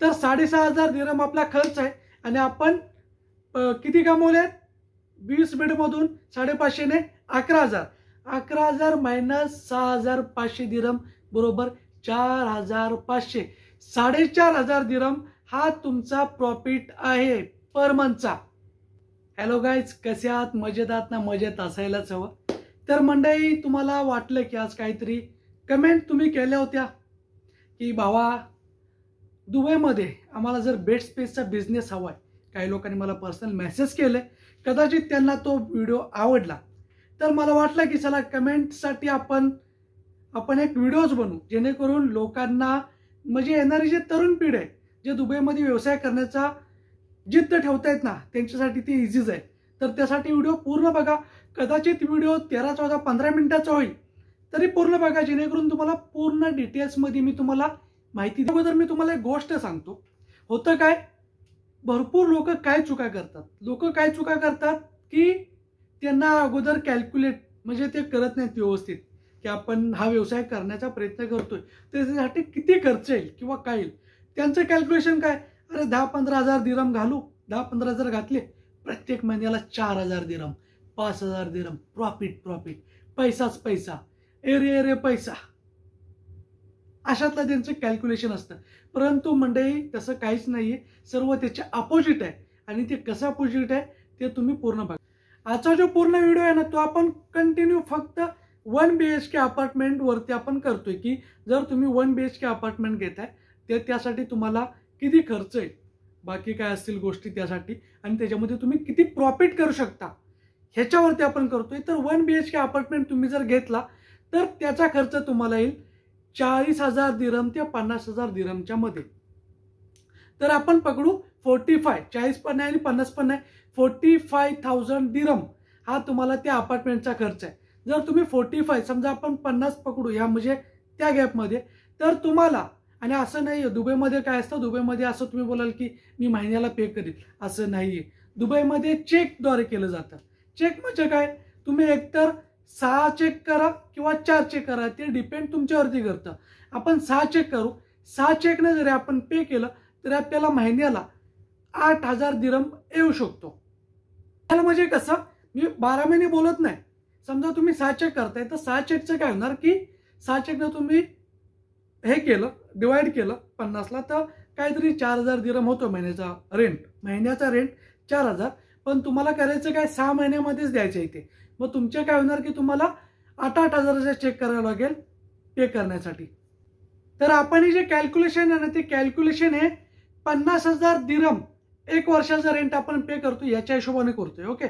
तर 6,500 दिरहम आपला खर्च आहे आणि आपण किती कमवले? 20 बेडमधून 550 ने 11,000. 11,000 मायनस 6,500 दिरहम बरोबर 4,500. 4,500 दिरहम हा तुमचा प्रॉफिट आहे पर मंथचा. हॅलो गाईज, कसे आहात? मजेत आहात ना? मजेत असायलाच हवं. तर मंडळी, तुम्हाला वाटलं की आज काहीतरी कमेंट तुम्ही केल्या होत्या की भावा दुबईमध्ये आम्हाला जर बेड स्पेसचा बिझनेस हवा आहे. काही लोकांनी मला पर्सनल मेसेज केले, कदाचित त्यांना तो व्हिडिओ आवडला. तर मला वाटलं की चला कमेंटसाठी आपण एक व्हिडिओज बनवू, जेणेकरून लोकांना म्हणजे येणारी जे तरुण पिढी आहे, जे दुबईमध्ये व्यवसाय करण्याचा जिद्द ठेवतायत ना, त्यांच्यासाठी ते इझीच आहे. तर त्यासाठी व्हिडिओ पूर्ण बघा. कदाचित व्हिडिओ 13, 14, 15 मिनिटाचा होईल, तरी पूर्ण बघा, जेणेकरून तुम्हाला पूर्ण डिटेल्समध्ये मी तुम्हाला माहिती देऊ. अगोदर मी तुम्हाला एक गोष्ट सांगतो. होतं काय, भरपूर लोक काय चुका करतात की त्यांना अगोदर कॅल्क्युलेट म्हणजे ते करत नाहीत व्यवस्थित की आपण हा व्यवसाय करण्याचा प्रयत्न करतोय, त्याच्यासाठी किती खर्च येईल किंवा काय येईल. त्यांचं कॅल्क्युलेशन काय, अरे 10-15,000 दिरहम घालू, 10-15,000 घातले, प्रत्येक महिन्याला 4,000 दिरहम, 5,000 दिरहम प्रॉफिट, पैसाच पैसा, एरे पैसा, अशातलं त्यांचं कॅल्क्युलेशन असतं. परंतु मंडळी तसं काहीच नाहीये, सर्व त्याच्या अपोजिट आहे. आणि ते कसं अपोजिट आहे ते तुम्ही पूर्ण बघा. आजचा जो पूर्ण व्हिडिओ आहे ना, तो आपण कंटिन्यू फक्त 1 BHK अपार्टमेंट वरती आपण करतोय की जर तुम्ही 1 BHK अपार्टमेंट घेताय तर त्यासाठी तुम्हाला किती खर्च आहे, बाकी काय असतील गोष्टी त्यासाठी, आणि त्याच्यामध्ये तुम्ही किती प्रॉफिट करू शकता ह्याच्यावरती आपण करतोय. तर 1 BHK अपार्टमेंट तुम्ही जर घेतला तर त्याचा खर्च तुम्हाला येईल 40,000 दिरहम ते 50,000 दिरहमच्या मध्ये. तर आपण पकडू 40 पण नाही आणि 50 पण नाही, 45,000 दिरहम हा तुम्हाला त्या अपार्टमेंटचा खर्च आहे. जर तुम्ही 45 समजा आपण 50 पकडू या म्हणजे त्या गॅपमध्ये, तर तुम्हाला, आणि असं नाहीये दुबईमध्ये काय असतं, दुबईमध्ये असं तुम्ही बोलाल की मी महिन्याला पे करील, असं नाहीये. दुबईमध्ये चेकद्वारे केलं जातं. चेक म्हणजे काय, तुम्ही एकतर 6 चेक करा किंवा 4 चेक करा, ते डिपेंड तुमच्यावरती करतं. आपण 6 चेक करू, 6 चेकने जरी आपण पे केलं तर आपल्याला महिन्याला 8,000 दिरहम येऊ शकतो. त्याला म्हणजे कसं, मी 12 महिने बोलत नाही. समजा तुम्ही 6 चेक करताय तर 6 चेकचं काय होणार की 6 चेकनं तुम्ही हे केलं, डिवाइड केलं 50ला, तर काहीतरी 4,000 दिरहम होतो महिन्याचा रेंट. महिन्याचा रेंट 4,000, पण तुम्हाला करायचं काय, 6 महिन्यामध्येच द्यायचं आहे ते. मग तुमचे काय होणार की तुम्हाला 8,000 चेक करावं लागेल पे करण्यासाठी. तर आपण हे जे कॅल्क्युलेशन आहे ना, ते कॅल्क्युलेशन हे 50,000 दिरहम 1 वर्षाचा रेंट आपण पे करतो याच्या हिशोबाने करतोय. ओके,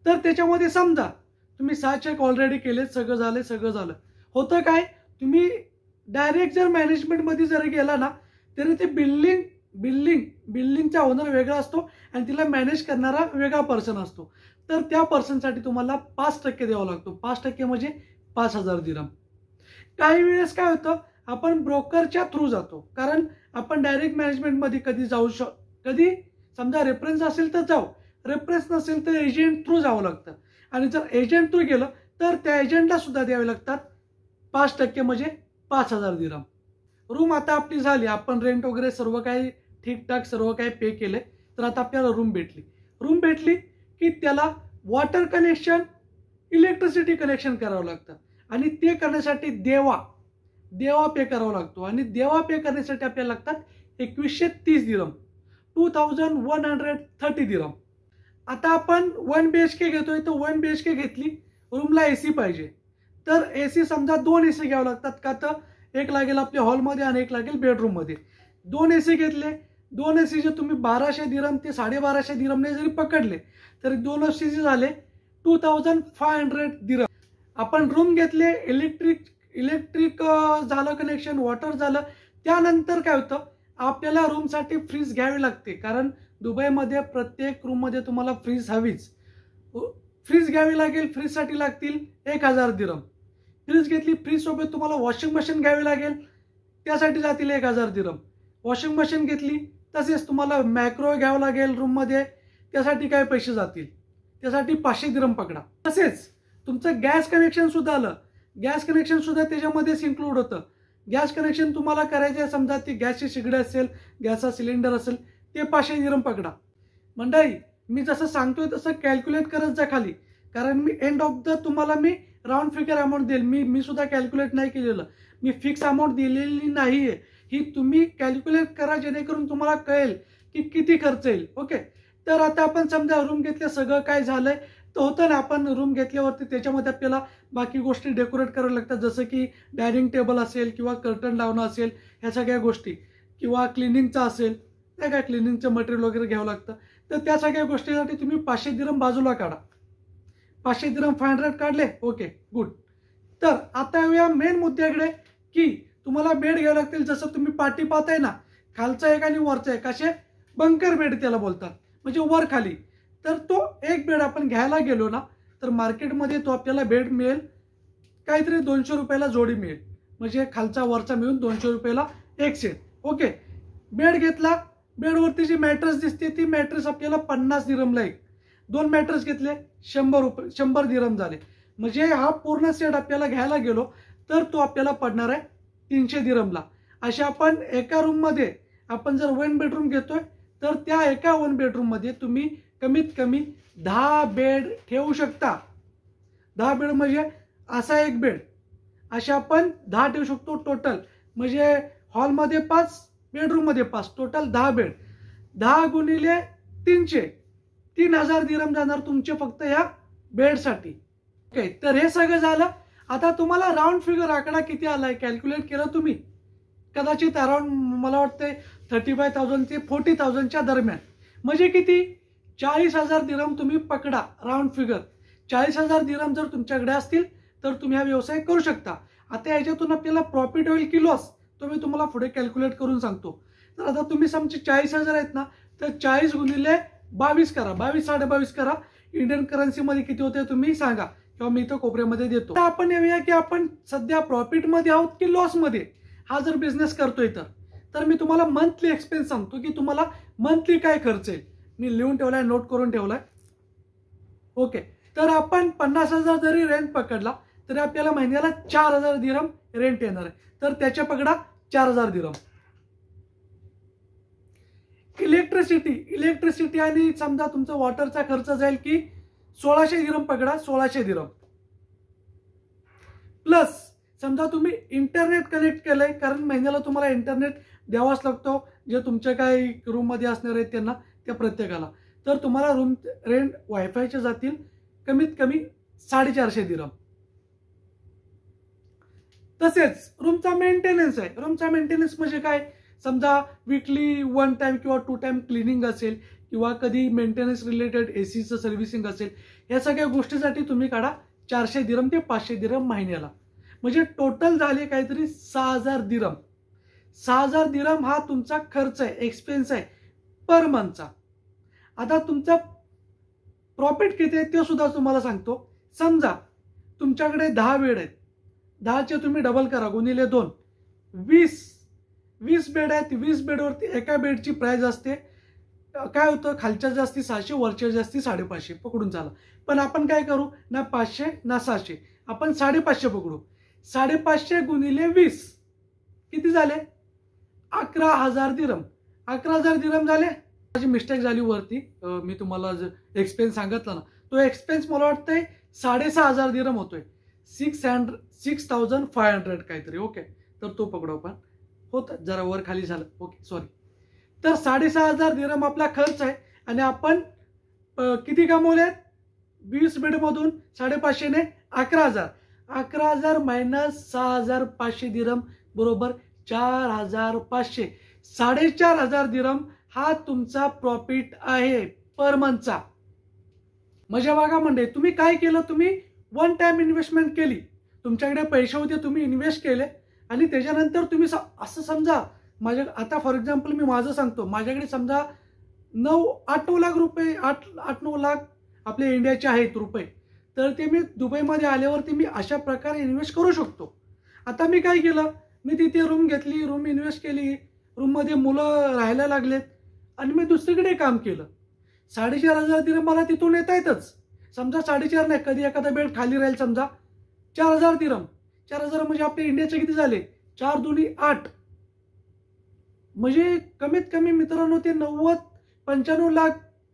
तर त्याच्यामध्ये समजा तुम्ही 6 चेक ऑलरेडी केले, सगळं झालं. होतं काय, तुम्ही डायरेक्ट जर मॅनेजमेंटमध्ये जर गेला ना, तरी ते बिल्डिंगचा ओनर वेगळा असतो आणि तिला मॅनेज करणारा वेगळा पर्सन असतो. तर त्या पर्सनसाठी तुम्हाला 5% द्यावा लागतो. 5% म्हणजे 5,000 दिरहम. काही वेळेस काय होतं, आपण ब्रोकरच्या थ्रू जातो, कारण आपण डायरेक्ट मॅनेजमेंटमध्ये कधी समजा रेफरन्स असेल तर जाऊ, रेफरन्स नसेल तर एजंट थ्रू जावं लागतं. आणि जर एजंट थ्रू गेलं तर त्या एजंटला सुद्धा द्यावे लागतात 5% म्हणजे 5,000 दिरहम. रूम आता आपली झाली, आपण रेंट वगैरे सर्व काही ठीकठाक सर्व काही पे केले, तर आता आपल्याला रूम भेटली की त्याला वॉटर कनेक्शन, इलेक्ट्रिसिटी कनेक्शन करावं लागतं. आणि ते करण्यासाठी देवा पे करावा लागतो. आणि देवा पे करण्यासाठी आपल्याला लागतात 2,130 दिरहम, 2,130 दिरहम. आता आपण 1 BHK घेतोय, तर 1 BHK घेतली, रूमला AC पाहिजे, तर AC समजा 2 AC घ्यावं लागतात. का तर एक लागेल आपल्या हॉलमध्ये आणि एक लागेल बेडरूममध्ये. 2 AC घेतले, 2 AC जे तुम्ही 1,200 दिरहम ते 1,250 दिरहमने जरी पकडले तरी 2 AC झाले 2,500 दिरहम. आपण रूम घेतले, इलेक्ट्रिक झालं कनेक्शन, वॉटर झालं. त्यानंतर काय होतं, आपल्याला रूमसाठी फ्रीज घ्यावी लागते, कारण दुबईमध्ये प्रत्येक रूममध्ये तुम्हाला फ्रीज हवीच. फ्रीज घ्यावी लागेल, फ्रीजसाठी लागतील 1,000 दिरहम. फ्रीज घेतली, फ्रीज सोबत तुम्हाला वॉशिंग मशीन घ्यावी लागेल, त्यासाठी जातील 1,000 दिरहम. वॉशिंग मशीन घेतली, तसेच तुम्हाला मायक्रोवेव्ह घ्यावं लागेल रूममध्ये, त्यासाठी काय पैसे जातील, त्यासाठी 500 दिरहम पकडा. तसेच तुमचं गॅस कनेक्शन सुद्धा आलं, गॅस कनेक्शन सुद्धा त्याच्यामध्येच इन्क्लूड होतं. गॅस कनेक्शन तुम्हाला करायचे आहे, समजा ती गॅसची शेगडी असेल, गॅसचा सिलेंडर असेल, ते 500 दिरहम पकडा. मंडळी मी जसं सांगतोय तसं कॅल्क्युलेट करत जा खाली, कारण मी एंड ऑफ द तुम्हाला मी राऊंड फिगर अमाऊंट देईल. मी सुद्धा कॅल्क्युलेट नाही केलेलं, मी फिक्स अमाऊंट दिलेली नाहीये. ही तुम्ही कॅल्क्युलेट करा जेणेकरून तुम्हाला कळेल की किती खर्च येईल. ओके, तर आता आपण समजा रूम घेतल्या, सगळं काय झालंय तर होतं ना, आपण रूम घेतल्यावरती त्याच्यामध्ये आपल्याला बाकी गोष्टी डेकोरेट कराव्या लागतात, जसं की डायनिंग टेबल असेल किंवा कर्टन लावणं असेल, ह्या सगळ्या गोष्टी, किंवा क्लिनिंगचा असेल, त्या काय क्लिनिंगचं मटेरियल वगैरे घ्यावं लागतं. तर त्या सगळ्या गोष्टीसाठी तुम्ही 500 दिरहम बाजूला काढा. 500 दिरहम 500 काढले. Okay, good. तर आता येऊया मेन मुद्द्याकडे, की तुम्हाला बेड घ्यावे लागतील. जसं तुम्ही पाठी पाहताय ना, खालचा एक आणि वरचा एक, असे बंकर बेड त्याला बोलतात, म्हणजे वर खाली. तर तो एक बेड आपण घ्यायला गेलो ना, तर मार्केटमध्ये तो आपल्याला बेड मिळेल काहीतरी 200 रुपयाला जोडी मिळेल, म्हणजे खालचा वरचा मिळून 200 रुपयाला एक सेट. ओके, बेड घेतला, बेडवरती जी मॅट्रेस दिसते ती मॅट्रेस आपल्याला 50 दिरहमला एक. 2 मॅट्रेस घेतले, 100 दिरहम झाले. म्हणजे हा पूर्ण सेट आपल्याला घ्यायला गेलो तर तो आपल्याला पडणार आहे 300 दिरहमला. अशा आपण एका रूममध्ये, आपण जर 1 बेडरूम घेतोय तर त्या एका 1 बेडरूम मध्ये तुम्ही कमीत कमी 10 बेड ठेवू शकता. 10 बेड म्हणजे असा एक बेड, असे आपण 10 ठेवू शकतो टोटल. म्हणजे हॉलमध्ये 5, बेडरूममध्ये 5, टोटल 10 बेड. 10 गुणिले 300, 3000 दिरहम जाणार तुमचे फक्त या बेडसाठी. ओके, तर हे सगळं झालं. आता तुम्हाला राऊंड फिगर आकडा किती आलाय कॅल्क्युलेट केलं तुम्ही, कदाचित अराउंड मला वाटतंय 35,000 ते 40,000च्या दरम्यान. म्हणजे किती, 40,000 दिरहम तुम्ही पकडा राऊंड फिगर. 40,000 दिरहम जर तुमच्याकडे असतील तर तुम्ही हा व्यवसाय करू शकता. आता याच्यातून आपल्याला प्रॉफिट होईल की लॉस तो मी तुम्हाला पुढे कॅल्क्युलेट करून सांगतो. तर आता तुम्ही समजा 40,000 आहेत ना, तर 40 गुणिले 22 करा, 22 22.5 करा. इंडियन करन्सीमध्ये किती होते तुम्ही सांगा, किंवा मी इथं कोपऱ्यामध्ये देतो. आपण येऊया की आपण सध्या प्रॉफिटमध्ये आहोत की लॉसमध्ये. हा जर बिझनेस करतोय तर मी तुम्हाला मंथली एक्सपेन्स सांगतो की तुम्हाला मंथली काय खर्च आहे. मी लिहून ठेवलाय, नोट करून ठेवलाय. ओके, तर आपण 50,000 जरी रेंट पकडला तरी आपल्याला महिन्याला 4,000 दिरहम रेंट येणार आहे. तर त्याच्या पकडा 4,000 दिरहम. इलेक्ट्रिसिटी आणि समजा तुमचा वॉटरचा खर्च जाईल की 1,600 दिरहम पकडा, 1,600 दिरहम. प्लस समजा तुम्ही इंटरनेट कनेक्ट केलंय, कारण महिन्याला तुम्हाला इंटरनेट द्यावाच लागतो, जे तुमच्या काही रूम मध्ये असणार आहेत त्यांना, त्या प्रत्येकाला. तर तुम्हाला रूम रेंट वायफायचे जातील कमीत कमी 450 दिरहम. तसेच रूमचा मेंटेनन्स आहे. रूमचा मेंटेनन्स म्हणजे काय, समजा वीकली 1 टाइम किंवा 2 टाइम क्लिनिंग असेल, किंवा कधी मेंटेनन्स रिलेटेड एसीचं सर्व्हिसिंग असेल, या सगळ्या गोष्टीसाठी तुम्ही काढा 400 दिरहम ते 500 दिरहम महिन्याला. म्हणजे टोटल झाले काहीतरी 6,000 दिरहम. 6,000 दिरहम हा तुमचा खर्च आहे, एक्सपेन्स आहे पर मंथचा. आता तुमचा प्रॉफिट किती आहे ते सुद्धा तुम्हाला सांगतो. समजा तुमच्याकडे 10 बेड आहेत, 10चे तुम्ही डबल करा, गुणिले 2, 20 बेड आहेत. 20 बेडवरती एका बेडची प्राइस असते, काय होतं, खालच्या जास्ती 600, वरच्या जास्ती 550 पकडून चाला. पण आपण काय करू, ना 500 ना 600, आपण 550 पकडू. 550 गुणिले 20 किती झाले, 11,000 दिरहम. 11,000 दिरहम झाले. माझी मिस्टेक झाली वरती, मी तुम्हाला एक्सपेन्स सांगितला ना, तो एक्सपेन्स मला वाटतंय 6,500 दिरहम होतोय, 6,500 काहीतरी. ओके, तर तो पकडू आपण, होत जरा वर खाली झालं. Okay, sorry. तर 6,500 दिरहम आपला खर्च आहे. आणि आपण किती कमवले, 20 बेडमधून 550 ने 11,000. 11,000 मायनस 6,500 दिरहम बरोबर 4,500. 4,500 दिरहम हा तुमचा प्रॉफिट आहे पर मंथचा. म्हणजे बघा म्हणजे तुम्ही काय केलं, तुम्ही 1 टाइम इन्व्हेस्टमेंट केली, तुमच्याकडे पैसे होते, तुम्ही इन्व्हेस्ट केले, आणि त्याच्यानंतर तुम्ही असं समजा, माझ्या आता फॉर एक्झाम्पल मी माझं सांगतो, माझ्याकडे समजा 8-9 लाख रुपये, 8-9 लाख आपले इंडियाचे आहेत रुपये, तर ते मी दुबईमध्ये आल्यावरती मी अशा प्रकारे इन्व्हेस्ट करू शकतो. आता मी काय केलं, मी तिथे रूम घेतली, रूम इन्व्हेस्ट केली, रूममध्ये मुलं राहायला लागलेत, आणि मी दुसरीकडे काम केलं. 4,500 दिरहम मला तिथून येता येतच. समजा 4,500 नाही, कधी एखादा बेड खाली राहील, समजा 4,000 दिरहम. 4,000 म्हणजे आपले इंडियाचे किती झाले, 4 दुनी 8, म्हणजे कमीत कमी मित्रांनो ते 90-95 लाख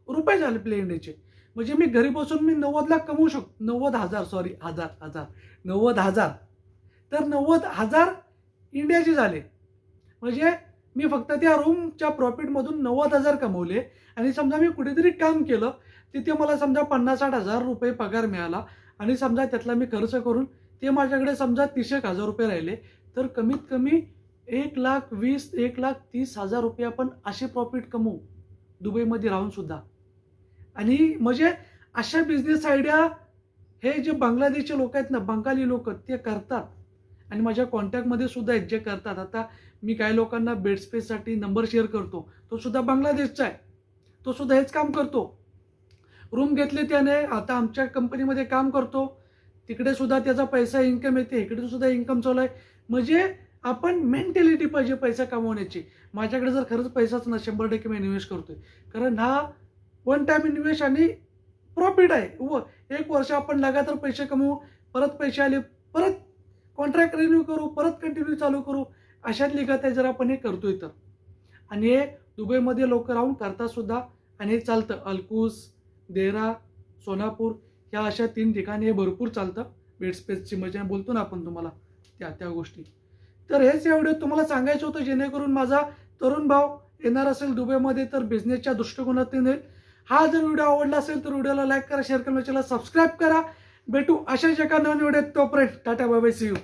रुपये झाले प्ले इंडियाचे. म्हणजे मी घरी बसून मी 90 लाख कमवू शकतो. 90,000 सॉरी, हजार 90,000. तर 90,000 इंडियाचे झाले. म्हणजे मी फक्त त्या रूमच्या प्रॉफिटमधून 90,000 कमवले. आणि समजा मी कुठेतरी काम केलं, तिथे मला समजा 50-60,000 रुपये पगार मिळाला आणि समजा त्यातला मी खर्च करून ते माझ्याकडे समजा 30,000 रुपये राहिले, तर कमीत कमी 1,20,000 1,30,000 रुपये आपण असे प्रॉफिट कमवू दुबईमध्ये राहून सुद्धा. आणि म्हणजे अशा बिझनेस आयडिया हे जे बांगलादेशचे लोक आहेत ना, बंगाली लोक, ते करतात. आणि माझ्या कॉन्टॅक्टमध्ये सुद्धा आहेत जे करतात. आता मी काही लोकांना बेडस्पेससाठी नंबर शेअर करतो, तो सुद्धा बांगलादेशचा आहे. तो सुद्धा हेच काम करतो. रूम घेतले त्याने, आता आमच्या कंपनीमध्ये काम करतो. तिकडे सुद्धा त्याचा पैसा इन्कम येते, इकडे सुद्धा इन्कम चालू आहे. म्हणजे आपण मेंटॅलिटी पाहिजे पैसा कमवण्याची. माझ्याकडे जर खरंच पैसाच ना, 100% मी इन्व्हेस्ट करतोय. कारण हा वन टाइम इन्व्हेस्ट आणि प्रॉफिट आहे. 1 वर्ष आपण लगातार पैसे कमवू, परत पैसे आले, परत कॉन्ट्रॅक्ट रिन्यू करू, परत कंटिन्यू चालू करू. अशात लिगत आहे जर आपण हे करतोय तर. आणि हे दुबईमध्ये लोक राहून करतात सुद्धा. आणि हे चालतं. अलकुस, देरा, सोनापूर ह्या अशा 3 ठिकाणी हे भरपूर चालतं. बेडस्पेसची मजा बोलतो ना आपण तुम्हाला त्या गोष्टी. तर हेच या व्हिडिओत तुम्हाला सांगायचं होतं, जेणेकरून माझा तरुण भाव येणार असेल दुबईमध्ये तर बिझनेसच्या दृष्टिकोनातून येईल. हा जर व्हिडिओ आवडला असेल तर व्हिडिओला लाईक करा, शेअर करा, चॅनलला सबस्क्राईब करा. भेटू अशाच एका नवीन व्हिडिओत. तोपर्यंत ta-ta bye bye, see you.